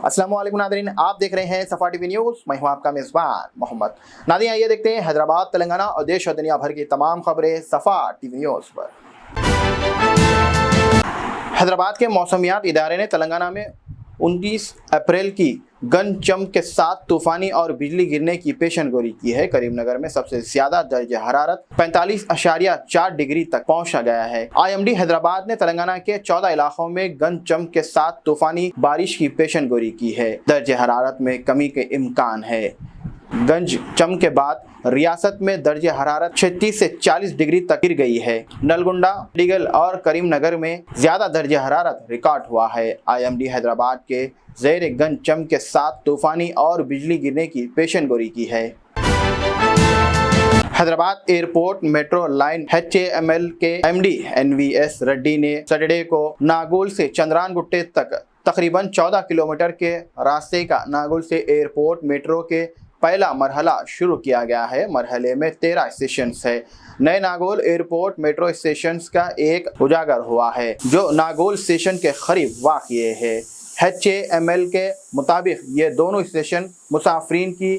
अस्सलाम वालेकुम नादरीन, आप देख रहे हैं सफा टीवी न्यूज़। मैं हूं आपका मेज़बान मोहम्मद। नादरीन, आइए देखते हैं हैदराबाद, तेलंगाना और देश और दुनिया भर की तमाम खबरें सफा टीवी न्यूज़ पर। हैदराबाद के मौसमियात इदारे ने तेलंगाना में 19 अप्रैल की गन चमक के साथ तूफानी और बिजली गिरने की पेशनगोई की है। करीमनगर में सबसे ज्यादा दर्जे हरारत 45.4 डिग्री तक पहुंचा गया है। IMD हैदराबाद ने तेलंगाना के 14 इलाकों में गन चमक के साथ तूफानी बारिश की पेशनगोई की है। दर्जे हरारत में कमी के इम्कान है। गंज चमक के बाद रियासत में दर्जे हरारत 36 से 40 डिग्री तक गिर गई है। नलगुंडा, डिगल और करीमनगर में ज्यादा दर्जे हरारत रिकॉर्ड हुआ है। IMD हैदराबाद के ज़ेर गंज चमक के साथ तूफानी और बिजली गिरने की पेशनगोई की है। Hyderabad airport metro line HAML के MD NVS रेड्डी ने सैटरडे को नागोल से चंद्रानगुट्टे तक तकरीबन 14 किलोमीटर के रास्ते का नागोल से एयरपोर्ट मेट्रो के पहला मरहला शुरू किया गया है। मरहले में 13 स्टेशंस है। नए नागोल एयरपोर्ट मेट्रो स्टेशंस का एक उजागर हुआ है जो नागोल स्टेशन के करीब वाक़िए है। HAML के मुताबिक ये दोनों स्टेशन मुसाफिरीन की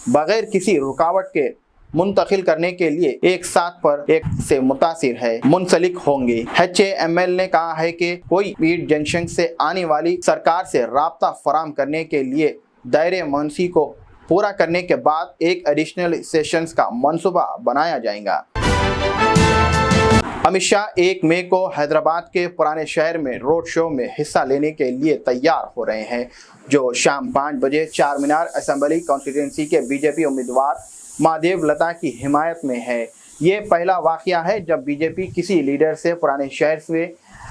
बगैर किसी रुकावट के मुंतकिल करने के लिए एक साथ पर एक से मुंसलिक होंगे। HAML ने कहा है कि कोई पीट जंक्शन से आने वाली सरकार से राब्ता फराम करने के लिए दायरे मनसी को पूरा करने के बाद एक एडिशनल स्टेशंस का मंसूबा बनाया जाएगा। अमित शाह 1 मई को हैदराबाद के पुराने शहर में रोड शो में हिस्सा लेने के लिए तैयार हो रहे हैं, जो शाम 5 बजे चार मीनार असेंबली कॉन्स्टिट्यूंसी के BJP उम्मीदवार महादेव लता की हिमायत में है। ये पहला वाक़या है जब BJP किसी लीडर से पुराने शहर से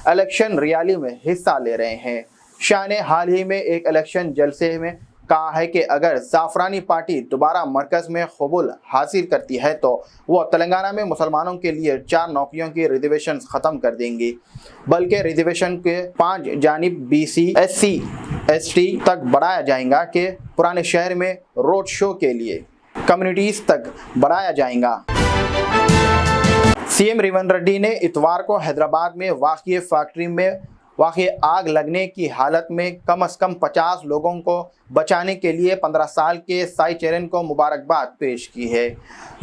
इलेक्शन रैली में हिस्सा ले रहे हैं। शाह ने हाल ही में एक इलेक्शन जलसे में कहा है कि अगर ज़ाफ़रानी पार्टी दोबारा मरकज़ में कबूल हासिल करती है तो वो तेलंगाना में मुसलमानों के लिए 4 नौकरियों की रिजर्वेशन ख़त्म कर देंगी, बल्कि रिजर्वेशन के 5 जानिब BC SC ST तक बढ़ाया जाएगा कि पुराने शहर में रोड शो के लिए कम्युनिटीज़ तक बढ़ाया जाएगा। CM रेवंत रेड्डी ने इतवार को हैदराबाद में वाक़िए फैक्ट्री में वाक़ई आग लगने की हालत में कम से कम 50 लोगों को बचाने के लिए 15 साल के साई चरण को मुबारकबाद पेश की है।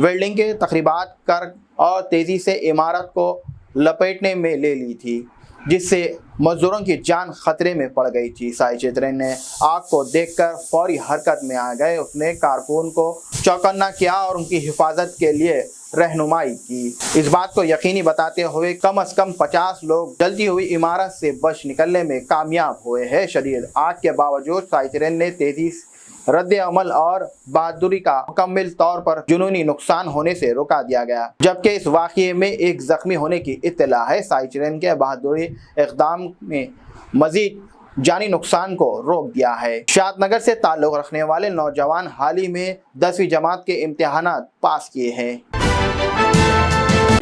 वेल्डिंग के तकरीबात कर और तेज़ी से इमारत को लपेटने में ले ली थी, जिससे मजदूरों की जान खतरे में पड़ गई थी। साई चरण ने आग को देखकर फौरी हरकत में आ गए। उसने कारकुन को चौकन्ना किया और उनकी हिफाजत के लिए रहनुमाई की। इस बात को यकीनी बताते हुए कम से कम 50 लोग जलती हुई इमारत से बच निकलने में कामयाब हुए हैं। शदीद आग के बावजूद साई चरण ने तेजी रद्द अमल और बहादुरी का मुकम्मल तौर पर जुनूनी नुकसान होने से रोका दिया गया, जबकि इस वाक़ये में एक जख्मी होने की इत्तला है। साई चरण के बहादुरी इक़दाम में मजीद जानी नुकसान को रोक दिया है। शादनगर से ताल्लुक़ रखने वाले नौजवान हाल ही में 10वीं जमात के इम्तिहानात पास किए हैं।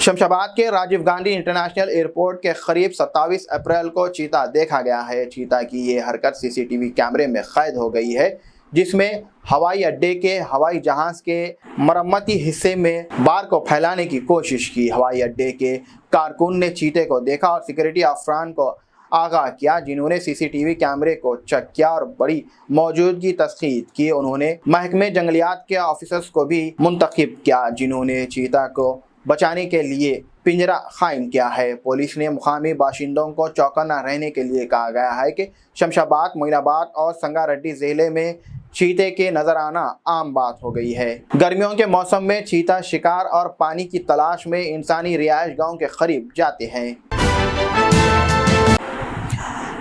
शमशाबाद के राजीव गांधी इंटरनेशनल एयरपोर्ट के करीब 27 अप्रैल को चीता देखा गया है। चीता की ये हरकत CCTV कैमरे में कैद हो गई है, जिसमें हवाई अड्डे के हवाई जहाज के मरम्मती हिस्से में बार को फैलाने की कोशिश की। हवाई अड्डे के कारकुन ने चीते को देखा और सिक्योरिटी अफसरान को आगाह किया, जिन्होंने CCTV कैमरे को चेक किया और बड़ी मौजूदगी तस्दीक की। उन्होंने महकमे जंगलियात के ऑफिसर्स को भी मुंतखब किया, जिन्होंने चीता को बचाने के लिए पिंजरा कायम किया है। पुलिस ने मुकामी बाशिंदों को चौकन्ना रहने के लिए कहा गया है कि शमशाबाद, मोइनाबाद और संगारेड्डी जिले में चीते के नजर आना आम बात हो गई है। गर्मियों के मौसम में चीता शिकार और पानी की तलाश में इंसानी रिहाइश गांव के करीब जाते हैं।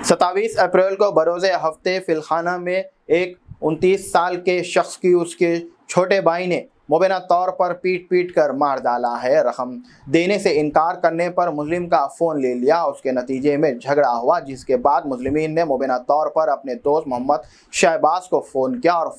27 अप्रैल को बरोज़े हफ्ते फिलखाना में एक 29 साल के शख्स की उसके छोटे भाई ने मुबैना तौर पर पीट कर मार डाला है। रकम देने से इनकार करने पर मुस्लिम का फ़ोन ले लिया। उसके नतीजे में झगड़ा हुआ, जिसके बाद मुस्लिमीन ने मुबैना तौर पर अपने दोस्त मोहम्मद शहबाज को फ़ोन किया और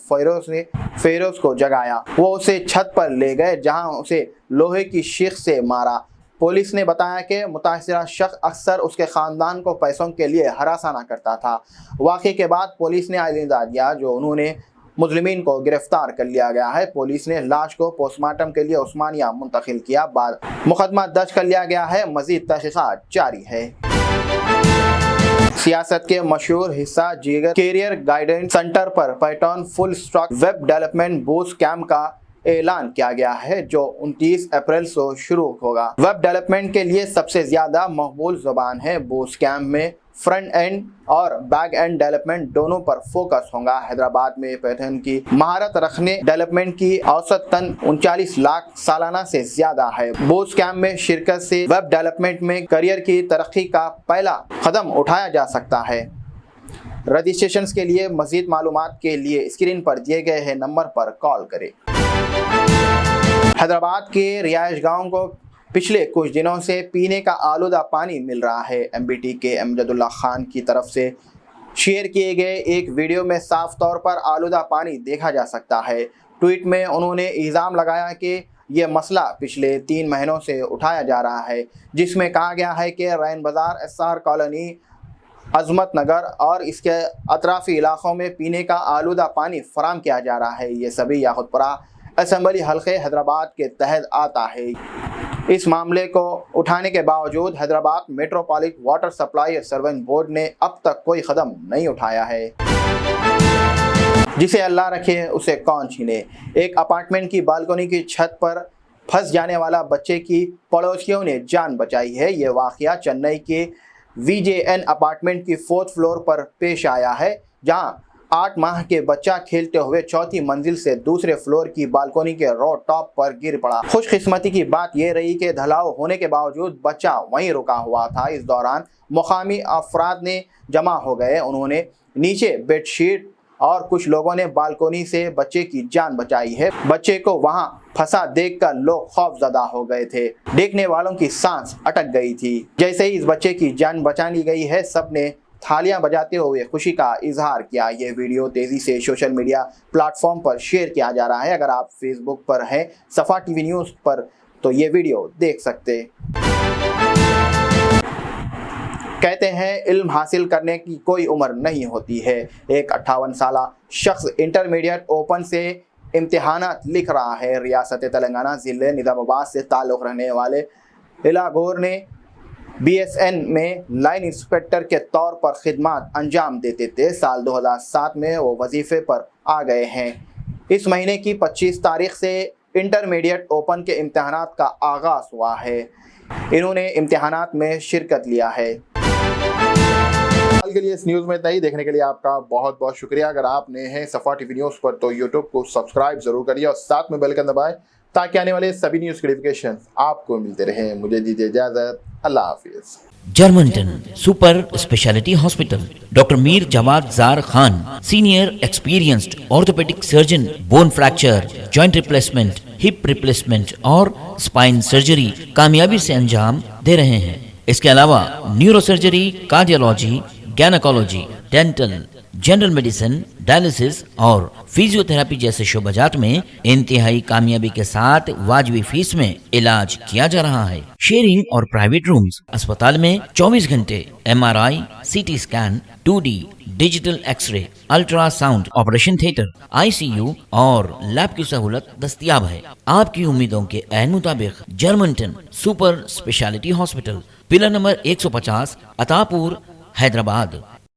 फेरोज़ को जगाया। वो उसे छत पर ले गए, जहां उसे लोहे की शीख से मारा। पुलिस ने बताया कि मुतासिरा शख्स अक्सर उसके ख़ानदान को पैसों के लिए हरासाना करता था। वाक़े के बाद पुलिस ने आइंदा दिया, जो उन्होंने मुजरिमीन को गिरफ्तार कर लिया गया है। पुलिस ने लाश को पोस्टमार्टम के लिए उस्मानिया मुंतकिल किया। बाद मुकदमा दर्ज कर लिया गया है। मजीद तहकीकात जारी है। सियासत के मशहूर हिस्सा जिगर कैरियर गाइडेंस सेंटर पर pattern full stock web development boost camp का ऐलान किया गया है, जो 29 अप्रैल से शुरू होगा। वेब डेवलपमेंट के लिए सबसे ज्यादा मकबूल जुबान है। बूस्ट कैंप में फ्रंट एंड और बैक एंड डेवलपमेंट दोनों पर फोकस होगा। हैदराबाद में पैटर्न की महारत रखने डेवलपमेंट की औसत तन 39 लाख सालाना से ज्यादा है। बूस्ट कैंप में शिरकत से वेब डेवलपमेंट में करियर की तरक्की का पहला कदम उठाया जा सकता है। रजिस्ट्रेशन के लिए मजीद मालूमात के लिए स्क्रीन पर दिए गए हैं नंबर पर कॉल करें। हैदराबाद के रिहायश गाँव को पिछले कुछ दिनों से पीने का आलूदा पानी मिल रहा है। एमबीटी के अमजदुल्ला खान की तरफ से शेयर किए गए एक वीडियो में साफ तौर पर आलूदा पानी देखा जा सकता है। ट्वीट में उन्होंने इल्ज़ाम लगाया कि ये मसला पिछले 3 महीनों से उठाया जा रहा है, जिसमें कहा गया है कि रैन बाज़ार, एसआर कॉलोनी, अजमत नगर और इसके अतराफी इलाकों में पीने का आलूदा पानी फराम किया जा रहा है। ये सभी याकुतपुरा असम्बली हल्के हैदराबाद के तहत आता है। इस मामले को उठाने के बावजूद Hyderabad metropolitan water supply service board ने अब तक कोई कदम नहीं उठाया है। जिसे अल्लाह रखे उसे कौन छीने। एक अपार्टमेंट की बालकनी की छत पर फंस जाने वाला बच्चे की पड़ोसियों ने जान बचाई है। ये वाकया चेन्नई के VJN अपार्टमेंट की 4th फ्लोर पर पेश आया है, जहां 8 माह के बच्चा खेलते हुए 4थी मंजिल से दूसरे फ्लोर की बालकनी के रोड टॉप पर गिर पड़ा। खुशकिस्मती की बात यह रही कि ढलाव होने के बावजूद बच्चा वहीं रुका हुआ था। इस दौरान मुकामी अफराद ने जमा हो गए। उन्होंने नीचे बेडशीट और कुछ लोगों ने बालकनी से बच्चे की जान बचाई है। बच्चे को वहां फंसा देखकर लोग खौफजदा हो गए थे। देखने वालों की सांस अटक गई थी। जैसे ही इस बच्चे की जान बचा ली गई है, सबने थालियां बजाते हुए खुशी का इजहार किया। ये वीडियो तेजी से सोशल मीडिया प्लेटफॉर्म पर शेयर किया जा रहा है। अगर आप फेसबुक पर हैं सफा टीवी न्यूज़ पर तो ये वीडियो देख सकते। कहते हैं इल्म हासिल करने की कोई उम्र नहीं होती है। एक 58 साल शख्स इंटरमीडिएट ओपन से इम्तिहानात लिख रहा है। रियासत तेलंगाना ज़िले निज़ामाबाद से ताल्लुक़ रखने वाले इलागोर ने BSN में लाइन इंस्पेक्टर के तौर पर खिदमत अंजाम देते थे। साल 2007 में वो वजीफे पर आ गए हैं। इस महीने की 25 तारीख से इंटरमीडिएट ओपन के इम्तिहानात का आगाज़ हुआ है। इन्होंने इम्तिहानात में शिरकत लिया है। के लिए इस न्यूज़ में इतना ही। देखने के लिए आपका बहुत बहुत शुक्रिया। अगर आप नए हैं सफा टीवी न्यूज़ पर तो यूट्यूब को सब्सक्राइब जरूर करिए और साथ में बेल आइकन दबाएं ताकि आने वाले सभी न्यूज़ के नोटिफिकेशन आपको मिलते रहें। मुझे दीजिए इजाज़त। अल्लाह हाफिज़। जर्मनटन super speciality hospital, doctor Mir Jawad Jar Khan, senior experienced orthopaedic surgeon, bone fracture, joint replacement, hip replacement और स्पाइन सर्जरी कामयाबी से अंजाम दे रहे हैं। इसके अलावा neuro surgery, cardiology, gynaecology, dental, general medicine, dialysis और फिजियोथेरेपी जैसे शोबाजात में इंतहाई कामयाबी के साथ वाजिबी फीस में इलाज किया जा रहा है। शेयरिंग और प्राइवेट रूम्स। अस्पताल में 24 घंटे MRI, CT scan, 2D digital x-ray, ultrasound, operation theatre, ICU और लैब की सहूलत दस्तयाब है। आपकी उम्मीदों के ऐन मुताबिक Germanton super speciality hospital, pillar number 150, Attapur, Hyderabad.